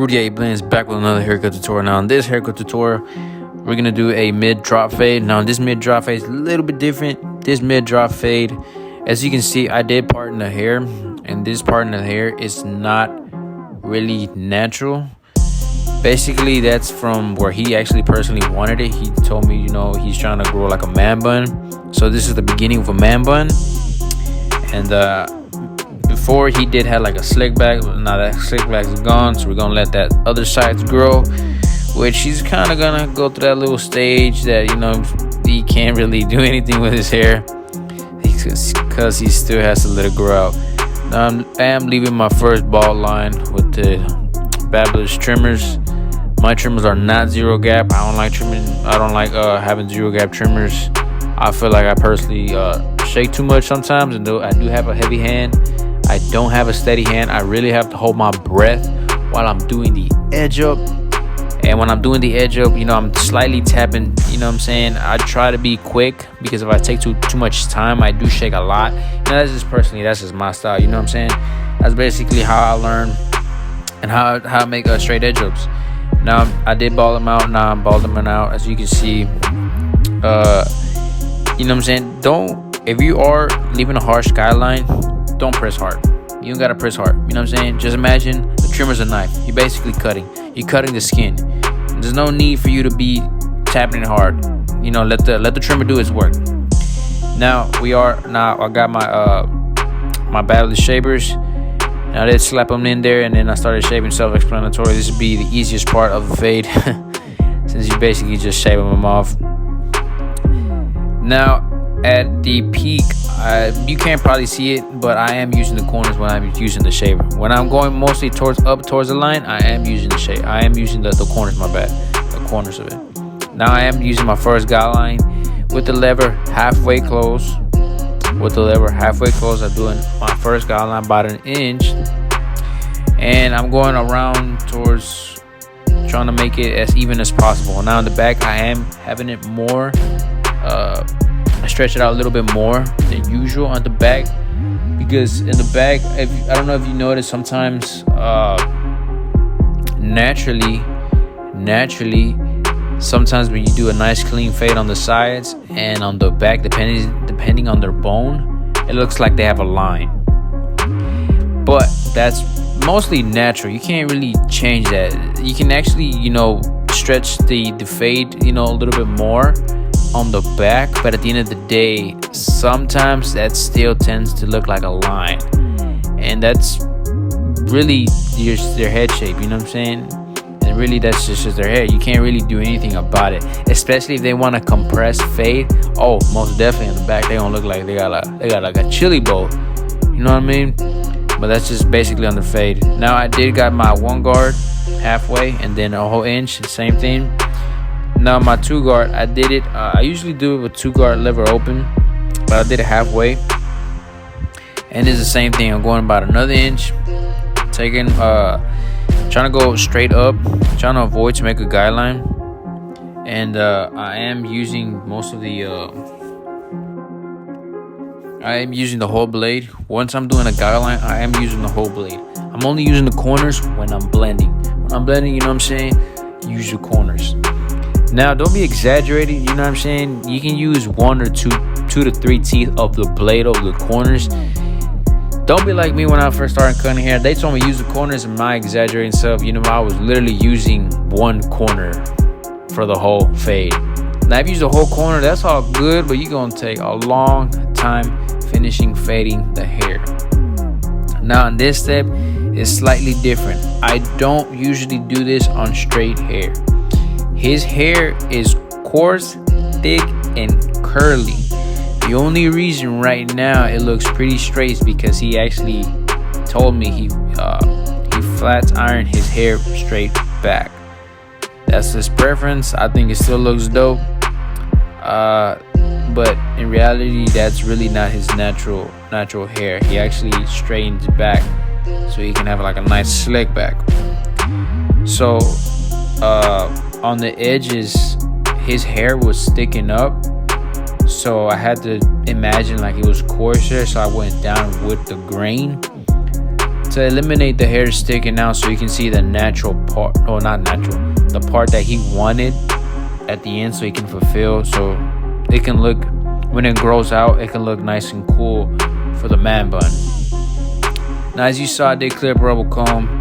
Rudy 8 Blends back with another haircut tutorial. Now in this haircut tutorial, we're gonna do a mid drop fade. Now this mid drop fade is a little bit different. This mid drop fade, as you can see, I did part in the hair, and this part in the hair is not really natural. Basically, that's from where he actually personally wanted it. He told me, he's trying to grow like a man bun. So this is the beginning of a man bun. And before he did have like a slick back. Now that slick back is gone, so we're gonna let that other sides grow, which he's kind of gonna go through that little stage that he can't really do anything with his hair because he still has to let it grow out. Now I am leaving my first bald line with the Barber trimmers. My trimmers are not zero gap. I don't like trimming. I don't like having zero gap trimmers. I feel like I personally shake too much sometimes, and though I do have a heavy hand, I don't have a steady hand. I really have to hold my breath while I'm doing the edge up. And when I'm doing the edge up, I'm slightly tapping, I try to be quick, because if I take too much time, I do shake a lot. That's just personally, that's just my style, That's basically how I learn and how I make straight edge ups. Now I did ball them out. Now I'm balling them out, as you can see. If you are leaving a harsh guideline, don't press hard. You don't gotta press hard. Just imagine the trimmer's a knife. You're basically cutting. You're cutting the skin. There's no need for you to be tapping it hard. Let the trimmer do its work. Now I got my Barber shavers. Now I did slap them in there, and then I started shaving. Self-explanatory. This would be the easiest part of the fade, since you basically just shaving them off. Now at the peak, you can't probably see it, but I am using the corners when I'm using the shaver. When I'm going mostly towards the line, I am using the shave. I am using the corners. My bad, the corners of it. Now I am using my first guideline with the lever halfway close. I'm doing my first guideline about an inch, and I'm going around towards trying to make it as even as possible. Now in the back, I am having it more. I stretch it out a little bit more than usual on the back, because in the back, I don't know if you notice, sometimes naturally, sometimes when you do a nice clean fade on the sides and on the back, depending on their bone, it looks like they have a line. But that's mostly natural. You can't really change that. You can actually stretch the fade a little bit more on the back, but at the end of the day, sometimes that still tends to look like a line, and that's really their head shape. And really, that's just their hair. You can't really do anything about it, especially if they want to compress fade. Oh, most definitely in the back, they gonna look like they got like a chili bowl. You know what I mean? But that's just basically on the fade. Now I did got my one guard halfway, and then a whole inch, the same thing. Now my two guard, I did it. I usually do it with two guard lever open, but I did it halfway, and it's the same thing. I'm going about another inch, taking, trying to go straight up, trying to avoid to make a guideline, and I am using most of the. I am using the whole blade. Once I'm doing a guideline, I am using the whole blade. I'm only using the corners when I'm blending. When I'm blending, use your corners. Now, don't be exaggerating, You can use one or two to three teeth of the blade over the corners. Don't be like me when I first started cutting hair. They told me use the corners, and my exaggerating self, I was literally using one corner for the whole fade. Now, if you use the whole corner, that's all good, but you're going to take a long time finishing fading the hair. Now, in this step, it's slightly different. I don't usually do this on straight hair. His hair is coarse, thick, and curly. The only reason right now it looks pretty straight is because he actually told me he flat ironed his hair straight back. That's his preference. I think it still looks dope. But in reality, that's really not his natural hair. He actually straightens it back so he can have like a nice slick back. So on the edges, his hair was sticking up, so I had to imagine like it was coarser, so I went down with the grain. to eliminate the hair sticking out, so you can see the natural part, no, not natural, the part that he wanted at the end, so he can fulfill, so it can look, when it grows out, it can look nice and cool for the man bun. Now, as you saw, I did clip rubber comb.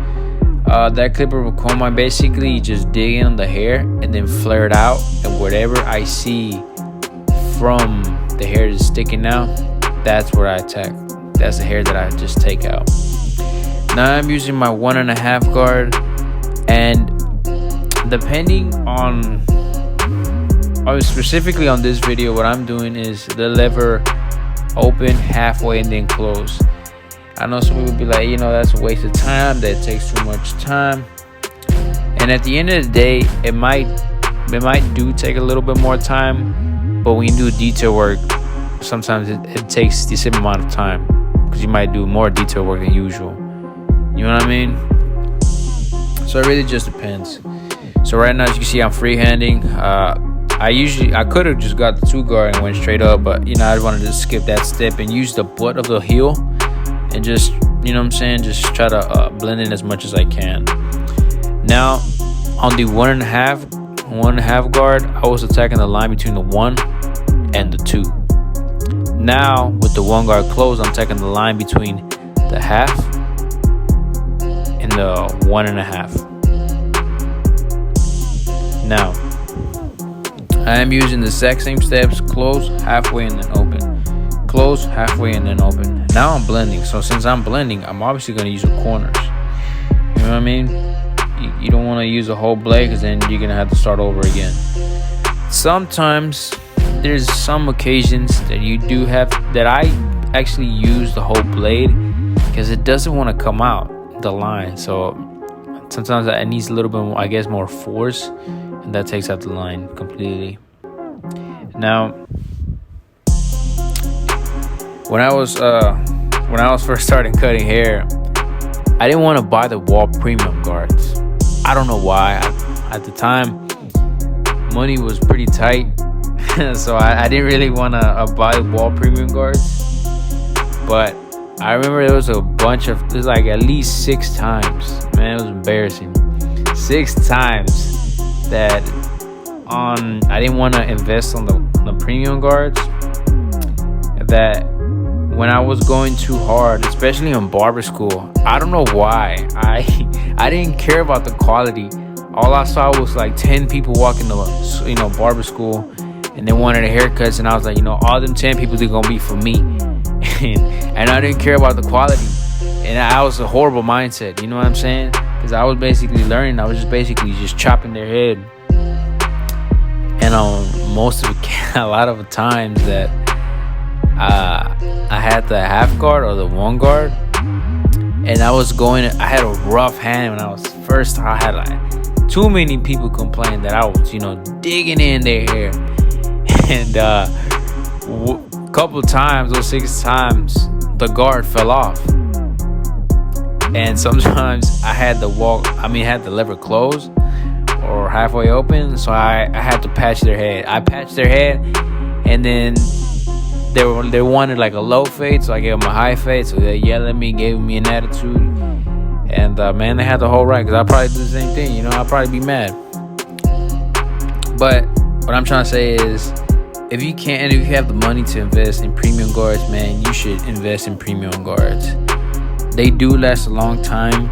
That clip rubber comb, I basically just dig in the hair and then flare it out, and whatever I see from the hair that's sticking out, that's where I attack. That's the hair that I just take out. Now I'm using my 1.5 guard, and depending on, specifically on this video, what I'm doing is the lever open halfway and then close. I know some people be like, you know, that's a waste of time, that takes too much time. And at the end of the day, it might do take a little bit more time, but when you do detail work, sometimes it takes the same amount of time, because you might do more detail work than usual. You know what I mean? So it really just depends. So right now, as you can see, I'm freehanding. I could have just got the 2 guard and went straight up, but you know, I wanted to skip that step and use the butt of the heel and just, you know what I'm saying, just try to blend in as much as I can. Now on the 1.5 guard, I was attacking the line between the 1 and the 2. Now with the 1 guard closed, I'm attacking the line between the half and the 1.5. Now I am using the exact same steps: close, halfway, and then open. Close, halfway, and then open. Now I'm blending. So since I'm blending, I'm obviously going to use the corners. You know what I mean? You don't want to use a whole blade, because then you're going to have to start over again. Sometimes there's some occasions that you do have, that I actually use the whole blade, because it doesn't want to come out the line. So sometimes it needs a little bit more, I guess, more force, and that takes out the line completely. Now, when I was first starting cutting hair, I didn't want to buy the wall premium guards. I don't know why. At the time, money was pretty tight, so I didn't really want to buy the wall premium guards. But I remember there was there's like at least 6 times, man, it was embarrassing. 6 times that I didn't want to invest on the premium guards, that when I was going too hard, especially in barber school, I don't know why, I didn't care about the quality. All I saw was like 10 people walking to, you know, barber school, and they wanted haircuts, and I was like, you know, all them 10 people, they're gonna be for me. And I didn't care about the quality, and I was a horrible mindset, you know what I'm saying? Because I was basically learning, I was just chopping their head. And on most of a lot of the times that I had the half guard or the 1 guard, and I had a rough hand when I was first. I had like too many people complain that I was, you know, digging in their hair, and couple times, those 6 times, the guard fell off. And sometimes I had the lever closed or halfway open, so I had to patch their head. I patched their head, and then they wanted like a low fade, so I gave them a high fade. So they yelled at me, gave me an attitude, and man, they had the whole right, because I'd probably do the same thing, you know, I'd probably be mad. But what I'm trying to say is, if you have the money to invest in premium guards, man, you should invest in premium guards. They do last a long time,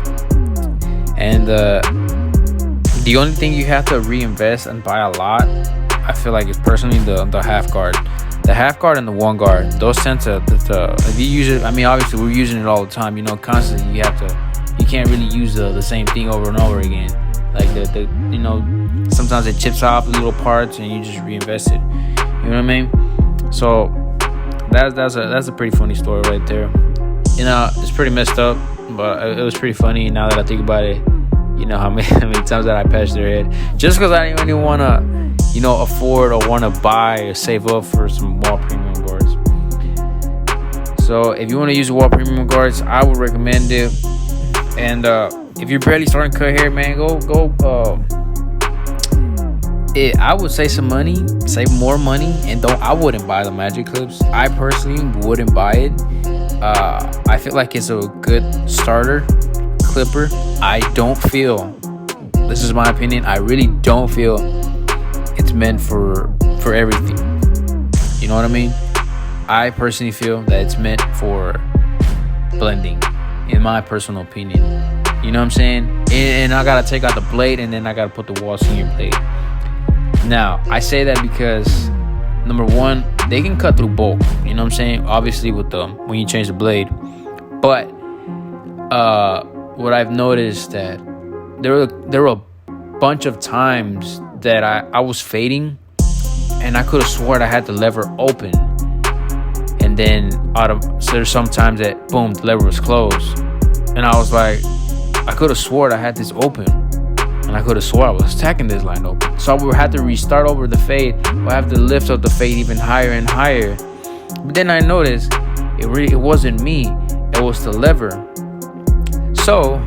and the only thing you have to reinvest and buy a lot, I feel like, is personally the half guard. The half guard and the 1 guard, those tend to if you use it, I mean, obviously we're using it all the time, you know, constantly. You can't really use the same thing over and over again. Like you know, sometimes it chips off little parts and you just reinvest it. You know what I mean? So that's a pretty funny story right there. You know, it's pretty messed up, but it was pretty funny now that I think about it. You know how many times that I patched their head, just because I didn't even want to, you know, afford or want to buy or save up for some wall premium guards. So if you want to use wall premium guards, I would recommend it. And if you're barely starting to cut hair, man, I would save more money, and I wouldn't buy the magic clips. I personally wouldn't buy it, I feel like it's a good starter clipper. I don't feel, this is my opinion, I really don't feel it's meant for everything. You know what I mean? I personally feel that it's meant for blending, in my personal opinion. You know what I'm saying? And I gotta take out the blade, and then I gotta put the wall senior blade. Now, I say that because number one, they can cut through bulk. You know what I'm saying? Obviously, with when you change the blade. But what I've noticed that there were a bunch of times that I was fading, and I could have sworn I had the lever open, and then so there's sometimes that boom, the lever was closed, and I was like, I could have sworn I had this open, and I could have sworn I was tacking this line open. So I would have to restart over the fade. I have to lift up the fade even higher and higher. But then I noticed it wasn't me, it was the lever. So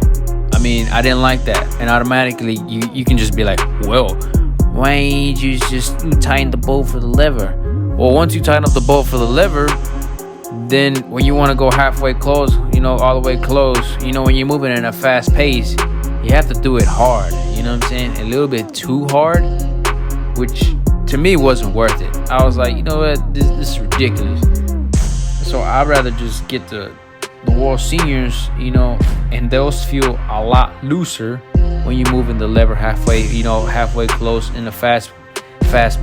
I mean, I didn't like that, and automatically you can just be like, well, why ain't you just tighten the bolt for the lever? Well, once you tighten up the bolt for the lever, then when you want to go halfway close, all the way close, when you're moving in a fast pace, you have to do it hard. You know what I'm saying? A little bit too hard, which to me wasn't worth it. I was like, you know what, this is ridiculous. So I'd rather just get the wall seniors, and those feel a lot looser when you move in the lever halfway close in a fast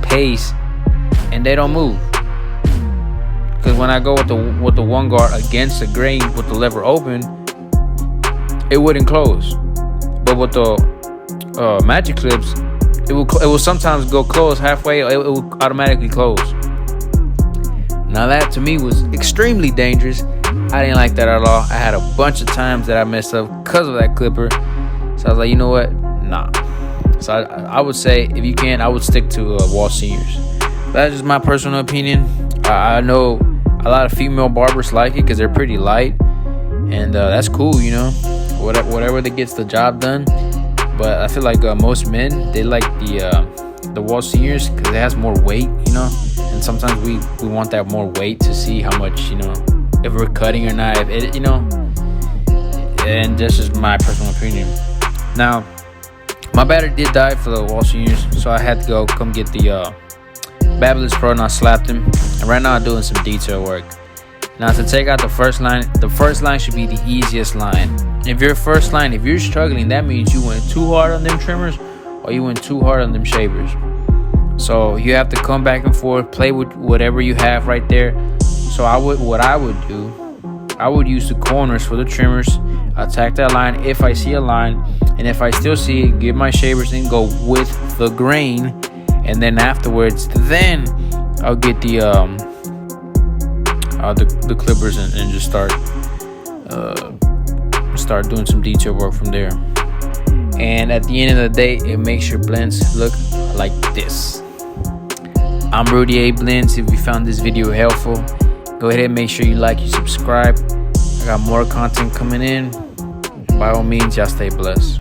pace, and they don't move. Because when I go with the one guard against the grain with the lever open, it wouldn't close. But with the magic clips, it will sometimes go close halfway. It will automatically close. Now that to me was extremely dangerous. I didn't like that at all. I had a bunch of times that I messed up because of that clipper. So I was like, you know what? Nah. So I would say, if you can, I would stick to wall seniors. But that's just my personal opinion. I know a lot of female barbers like it because they're pretty light, and that's cool, whatever that gets the job done. But I feel like most men, they like the wall seniors because it has more weight, and sometimes we want that more weight to see how much, if we're cutting or not, and this is my personal opinion. Now, my battery did die for the wall seniors, so I had to come get the Babyless Pro, and I slapped him. And right now I'm doing some detail work. Now, to take out the first line should be the easiest line. If you're struggling, that means you went too hard on them trimmers, or you went too hard on them shavers. So you have to come back and forth, play with whatever you have right there. So what I would do, I would use the corners for the trimmers, attack that line if I see a line, and if I still see it, get my shavers and go with the grain, and then afterwards, then I'll get the clippers and just start doing some detail work from there. And at the end of the day, it makes your blends look like this. I'm Rudy A Blends. If you found this video helpful, go ahead and make sure you like, you subscribe. I got more content coming in. By all means, y'all stay blessed.